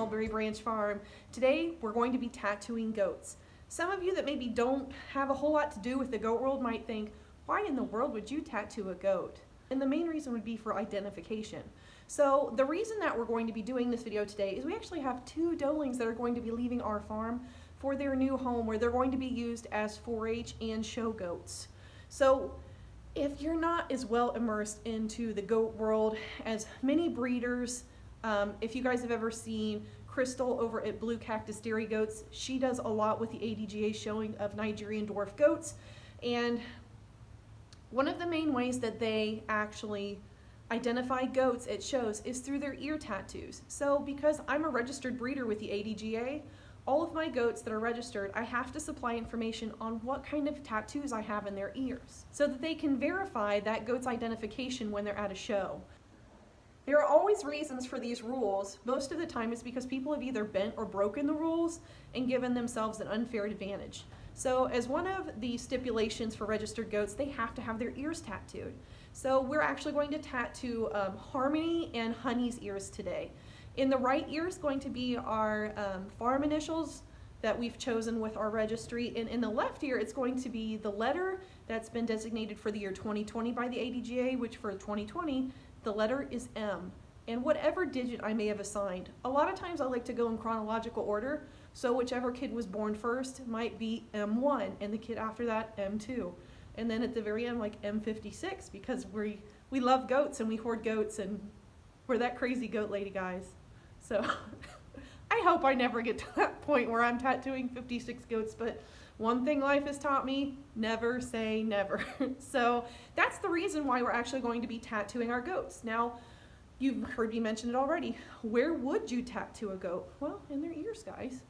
Mulberry Branch Farm. Today we're going to be tattooing goats. Some of you that maybe don't have a whole lot to do with the goat world might think, why in the world would you tattoo a goat? And the main reason would be for identification. So the reason that we're going to be doing this video today is we actually have two doelings that are going to be leaving our farm for their new home where they're going to be used as 4-H and show goats. So if you're not as well immersed into the goat world as many breeders, if you guys have ever seen Crystal over at Blue Cactus Dairy Goats, she does a lot with the ADGA showing of Nigerian dwarf goats. And one of the main ways that they actually identify goats at shows is through their ear tattoos. So because I'm a registered breeder with the ADGA, all of my goats that are registered, I have to supply information on what kind of tattoos I have in their ears so that they can verify that goat's identification when they're at a show. There are always reasons for these rules. Most of the time it's because people have either bent or broken the rules and given themselves an unfair advantage. So as one of the stipulations for registered goats, they have to have their ears tattooed. So we're actually going to tattoo Harmony and Honey's ears today. In the right ear is going to be our farm initials that we've chosen with our registry, and in the left ear it's going to be the letter that's been designated for the year 2020 by the ADGA, which for 2020 the letter is M, and whatever digit I may have assigned. A lot of times I like to go in chronological order, so whichever kid was born first might be M1 and the kid after that M2, and then at the very end like M56, because we love goats and we hoard goats and we're that crazy goat lady, guys. So I hope I never get to that point where I'm tattooing 56 goats, but one thing life has taught me, never say never. So that's the reason why we're actually going to be tattooing our goats. Now, you've heard me mention it already. Where would you tattoo a goat? Well, in their ears, guys.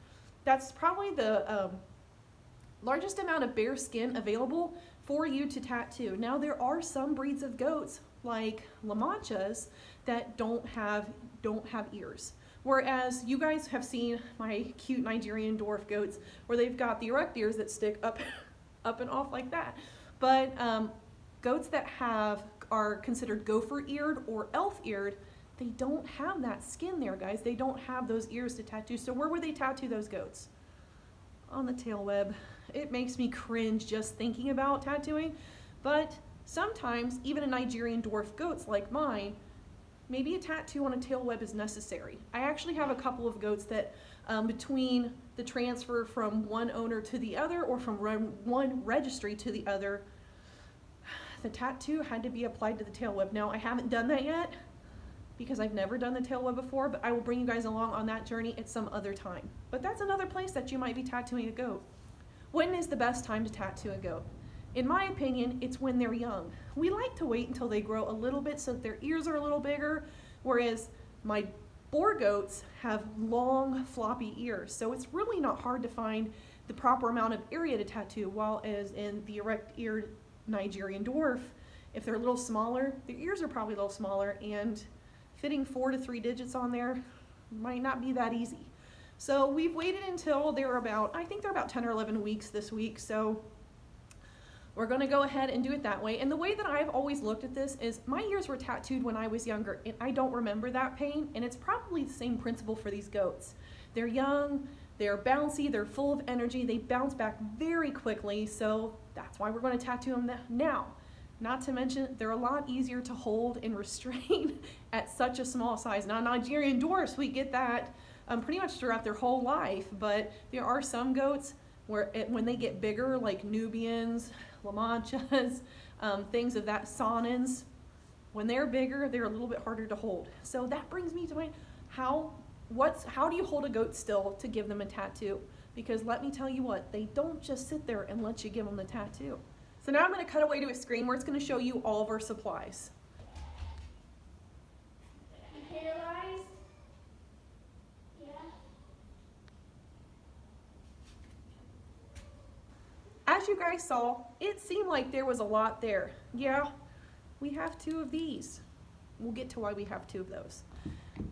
That's probably the largest amount of bare skin available for you to tattoo. Now, there are some breeds of goats, like La Manchas, that don't have ears. Whereas you guys have seen my cute Nigerian dwarf goats where they've got the erect ears that stick up and off like that. But goats that are considered gopher-eared or elf-eared, they don't have that skin there, guys. They don't have those ears to tattoo. So where would they tattoo those goats? On the tail web. It makes me cringe just thinking about tattooing, but sometimes even a Nigerian dwarf goats like mine, maybe a tattoo on a tail web is necessary. I actually have a couple of goats that between the transfer from one owner to the other or from one registry to the other, the tattoo had to be applied to the tail web. Now I haven't done that yet because I've never done the tail web before, but I will bring you guys along on that journey at some other time. But that's another place that you might be tattooing a goat. When is the best time to tattoo a goat? In my opinion, it's when they're young. We like to wait until they grow a little bit so that their ears are a little bigger, whereas my boar goats have long, floppy ears. So it's really not hard to find the proper amount of area to tattoo, while as in the erect-eared Nigerian dwarf, if they're a little smaller, their ears are probably a little smaller, and fitting 4 to 3 digits on there might not be that easy. So we've waited until they're about, I think they're about 10 or 11 weeks this week, so we're going to go ahead and do it that way. And the way that I've always looked at this is my ears were tattooed when I was younger, and I don't remember that pain, and it's probably the same principle for these goats. They're young, they're bouncy, they're full of energy, they bounce back very quickly, so that's why we're going to tattoo them now. Not to mention, they're a lot easier to hold and restrain at such a small size. Now, Nigerian dwarfs, we get that pretty much throughout their whole life, but there are some goats where when they get bigger, like Nubians, La Manchas, things of that, Saanens, when they're bigger, they're a little bit harder to hold. So that brings me to my, how do you hold a goat still to give them a tattoo? Because let me tell you what, they don't just sit there and let you give them the tattoo. So now I'm going to cut away to a screen where it's going to show you all of our supplies. As you guys saw, it seemed like there was a lot there. Yeah, we have 2 of these. We'll get to why we have 2 of those.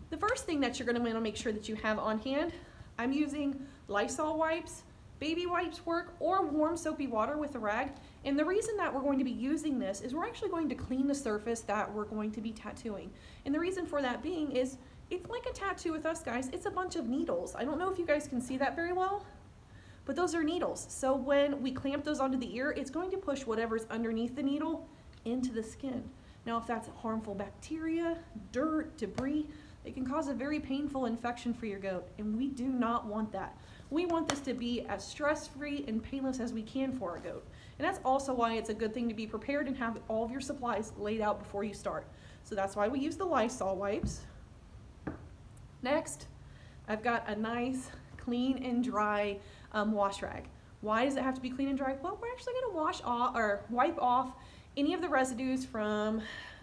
The first thing that you're going to want to make sure that you have on hand, I'm using Lysol wipes. Baby wipes work, or warm soapy water with a rag. And the reason that we're going to be using this is we're actually going to clean the surface that we're going to be tattooing. And the reason for that being is It's like a tattoo with us, guys. It's a bunch of needles. I don't know if you guys can see that very well, but those are needles. So when we clamp those onto the ear, it's going to push whatever's underneath the needle into the skin. Now, if that's harmful bacteria, dirt, debris, it can cause a very painful infection for your goat, and we do not want that. We want this to be as stress-free and painless as we can for our goat. And that's also why it's a good thing to be prepared and have all of your supplies laid out before you start. So that's why we use the Lysol wipes. Next, I've got a nice clean and dry wash rag. Why does it have to be clean and dry? Well, we're actually going to wash off or wipe off any of the residues from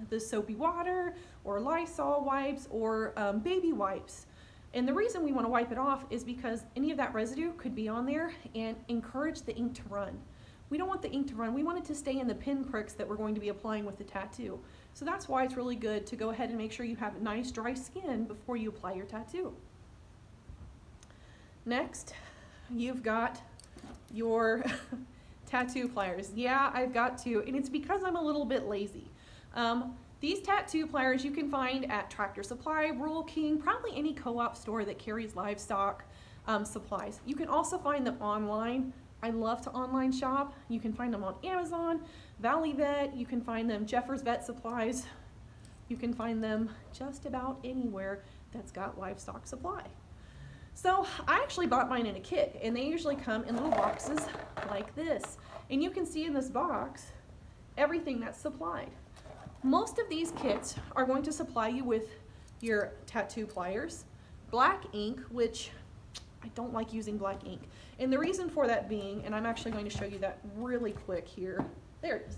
the soapy water or Lysol wipes or baby wipes. And the reason we want to wipe it off is because any of that residue could be on there and encourage the ink to run. We don't want the ink to run. We want it to stay in the pinpricks that we're going to be applying with the tattoo. So that's why it's really good to go ahead and make sure you have nice dry skin before you apply your tattoo. Next, you've got your tattoo pliers. Yeah, I've got to, and it's because I'm a little bit lazy. These tattoo pliers you can find at Tractor Supply, Rural King, probably any co-op store that carries livestock supplies. You can also find them online. I love to online shop. You can find them on Amazon, Valley Vet, you can find them Jeffers Vet Supplies. You can find them just about anywhere that's got livestock supply. So I actually bought mine in a kit, and they usually come in little boxes like this. And you can see in this box everything that's supplied. Most of these kits are going to supply you with your tattoo pliers, black ink, which I don't like using black ink. And the reason for that being, and I'm actually going to show you that really quick here. There it is.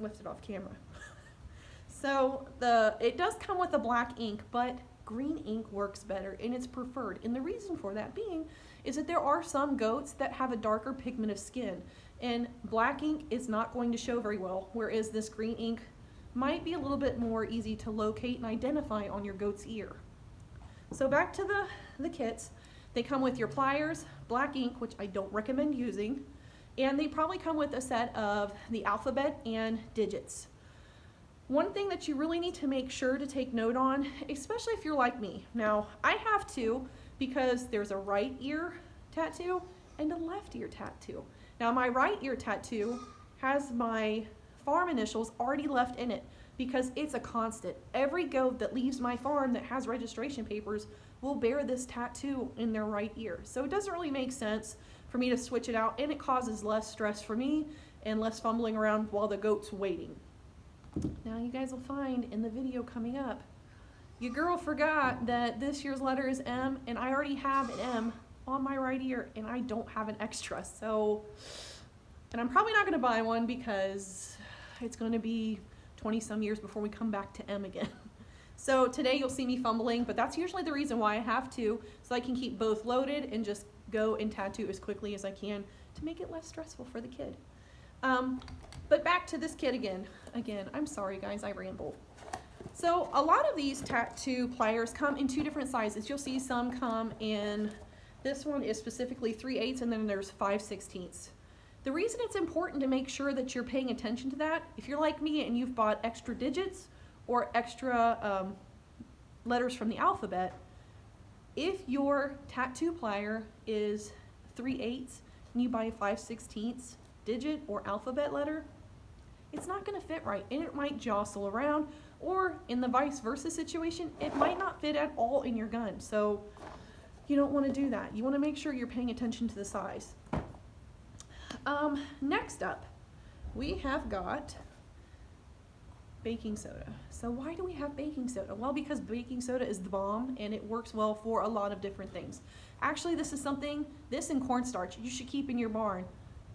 Lift it off camera. So it does come with a black ink, but green ink works better and it's preferred. And the reason for that being is that there are some goats that have a darker pigment of skin, and black ink is not going to show very well, whereas this green ink might be a little bit more easy to locate and identify on your goat's ear. So back to the kits. They come with your pliers, black ink, which I don't recommend using, and they probably come with a set of the alphabet and digits. One thing that you really need to make sure to take note on, especially if you're like me. Now, I have to, because there's a right ear tattoo and a left ear tattoo. Now, my right ear tattoo has my farm initials already left in it because it's a constant. Every goat that leaves my farm that has registration papers will bear this tattoo in their right ear. So it doesn't really make sense for me to switch it out, and it causes less stress for me and less fumbling around while the goat's waiting. Now you guys will find in the video coming up, your girl forgot that this year's letter is M, and I already have an M on my right ear and I don't have an extra. So, and I'm probably not gonna buy one because it's gonna be 20 some years before we come back to M again. So today you'll see me fumbling, but that's usually the reason why I have to, so I can keep both loaded and just go and tattoo as quickly as I can to make it less stressful for the kid. But back to this kit again. I'm sorry guys, I ramble. So a lot of these tattoo pliers come in two different sizes. You'll see some come in, this one is specifically 3/8 and then there's 5/16. The reason it's important to make sure that you're paying attention to that, if you're like me and you've bought extra digits or extra letters from the alphabet, if your tattoo plier is 3/8 and you buy a 5/16 digit or alphabet letter, it's not going to fit right and it might jostle around, or in the vice versa situation, it might not fit at all in your gun. So you don't want to do that. You want to make sure you're paying attention to the size. Next up, we have got baking soda. So why do we have baking soda? Well, because baking soda is the bomb and it works well for a lot of different things. Actually, this is something, this and cornstarch, you should keep in your barn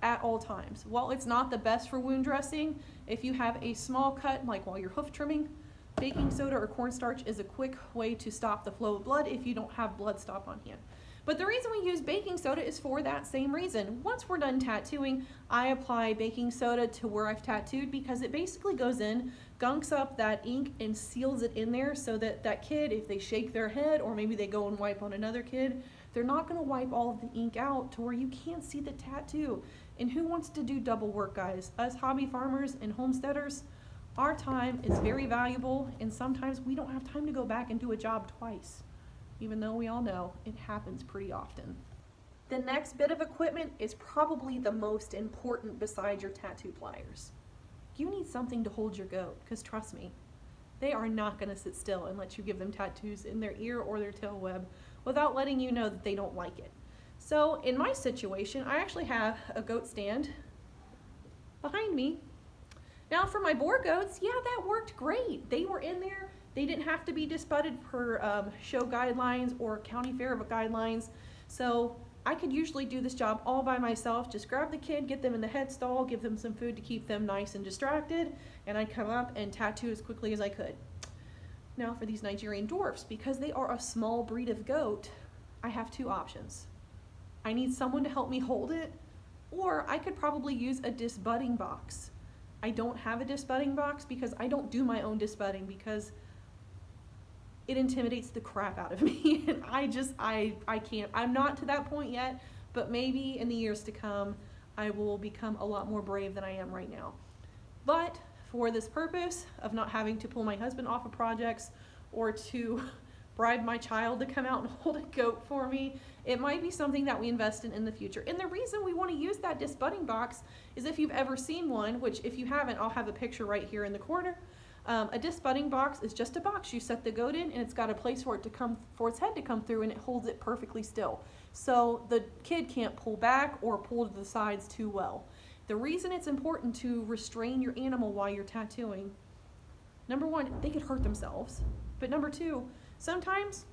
at all times. While it's not the best for wound dressing, if you have a small cut, like while you're hoof trimming, baking soda or cornstarch is a quick way to stop the flow of blood if you don't have blood stop on hand. But the reason we use baking soda is for that same reason. Once we're done tattooing, I apply baking soda to where I've tattooed because it basically goes in, gunks up that ink and seals it in there so that that kid, if they shake their head or maybe they go and wipe on another kid, they're not going to wipe all of the ink out to where you can't see the tattoo. And who wants to do double work, guys? Us hobby farmers and homesteaders, Our time is very valuable, and sometimes we don't have time to go back and do a job twice, even though we all know it happens pretty often. The next bit of equipment is probably the most important besides your tattoo pliers. You need something to hold your goat, because trust me, they are not going to sit still and let you give them tattoos in their ear or their tail web without letting you know that they don't like it. So in my situation, I actually have a goat stand behind me. Now for my boar goats, yeah, that worked great. They were in there. They didn't have to be disbudded per show guidelines or county fair guidelines. So I could usually do this job all by myself. Just grab the kid, get them in the head stall, give them some food to keep them nice and distracted, and I'd come up and tattoo as quickly as I could. Now for these Nigerian dwarfs, because they are a small breed of goat, I have two options. I need someone to help me hold it, or I could probably use a disbudding box. I don't have a disbudding box because I don't do my own disbudding because it intimidates the crap out of me, and I can't. I'm not to that point yet, but maybe in the years to come, I will become a lot more brave than I am right now. But for this purpose of not having to pull my husband off of projects or to bribe my child to come out and hold a goat for me, it might be something that we invest in the future. And the reason we want to use that disbudding box is if you've ever seen one, which if you haven't, I'll have a picture right here in the corner. A disbudding box is just a box you set the goat in, and it's got a place for its head to come through, and it holds it perfectly still. So the kid can't pull back or pull to the sides too well. The reason it's important to restrain your animal while you're tattooing, number one, they could hurt themselves. But number two, sometimes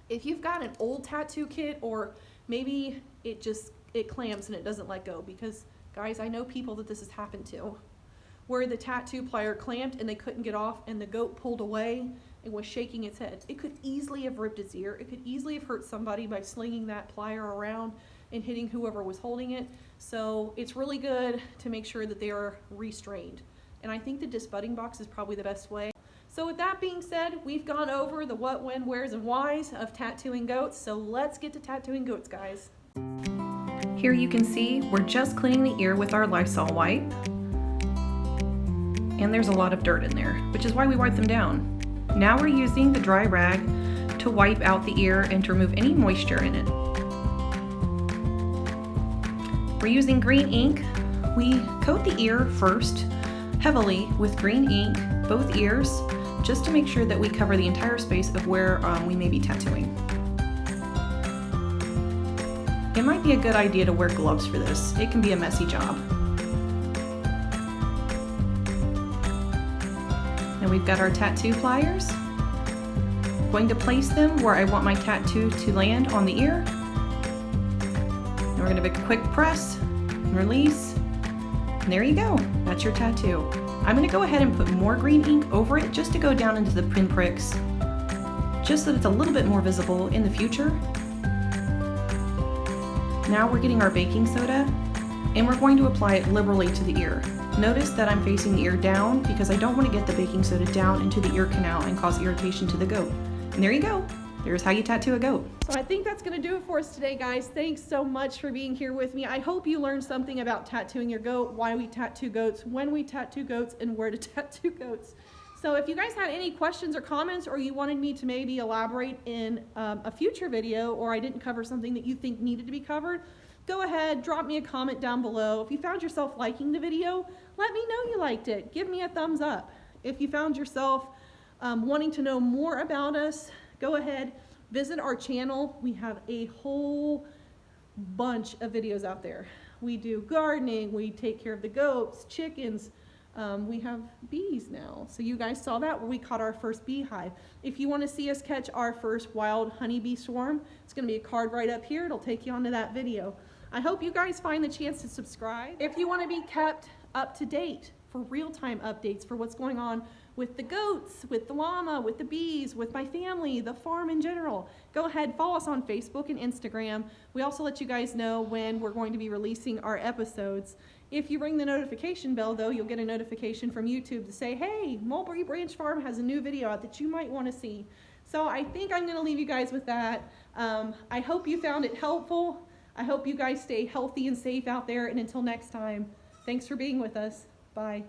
if you've got an old tattoo kit, or maybe it clamps and it doesn't let go, because guys, I know people that this has happened to, where the tattoo plier clamped and they couldn't get off and the goat pulled away and was shaking its head. It could easily have ripped its ear. It could easily have hurt somebody by slinging that plier around and hitting whoever was holding it. So it's really good to make sure that they are restrained. And I think the disbudding box is probably the best way. So with that being said, we've gone over the what, when, wheres, and whys of tattooing goats. So let's get to tattooing goats, guys. Here you can see we're just cleaning the ear with our Lysol wipe. And there's a lot of dirt in there, which is why we wipe them down. Now we're using the dry rag to wipe out the ear and to remove any moisture in it. We're using green ink. We coat the ear first heavily with green ink, both ears, just to make sure that we cover the entire space of where we may be tattooing. It might be a good idea to wear gloves for this. It can be a messy job. Now we've got our tattoo pliers. I'm going to place them where I want my tattoo to land on the ear. And we're going to make a quick press and release. And there you go. That's your tattoo. I'm going to go ahead and put more green ink over it just to go down into the pinpricks, just so that it's a little bit more visible in the future. Now we're getting our baking soda, and we're going to apply it liberally to the ear. Notice that I'm facing the ear down because I don't want to get the baking soda down into the ear canal and cause irritation to the goat. And there you go. There's how you tattoo a goat. So I think that's going to do it for us today, guys. Thanks so much for being here with me. I hope you learned something about tattooing your goat, why we tattoo goats, when we tattoo goats, and where to tattoo goats. So if you guys had any questions or comments, or you wanted me to maybe elaborate in a future video, or I didn't cover something that you think needed to be covered, go ahead, drop me a comment down below. If you found yourself liking the video, let me know you liked it. Give me a thumbs up. If you found yourself wanting to know more about us, go ahead, visit our channel. We have a whole bunch of videos out there. We do gardening, we take care of the goats, chickens, we have bees now. So you guys saw that where we caught our first beehive. If you want to see us catch our first wild honeybee swarm, it's going to be a card right up here. It'll take you onto that video. I hope you guys find the chance to subscribe. If you want to be kept up to date for real-time updates for what's going on with the goats, with the llama, with the bees, with my family, the farm in general, go ahead, follow us on Facebook and Instagram. We also let you guys know when we're going to be releasing our episodes. If you ring the notification bell, though, you'll get a notification from YouTube to say, hey, Mulberry Branch Farm has a new video out that you might want to see. So I think I'm going to leave you guys with that. I hope you found it helpful. I hope you guys stay healthy and safe out there. And until next time, thanks for being with us. Bye.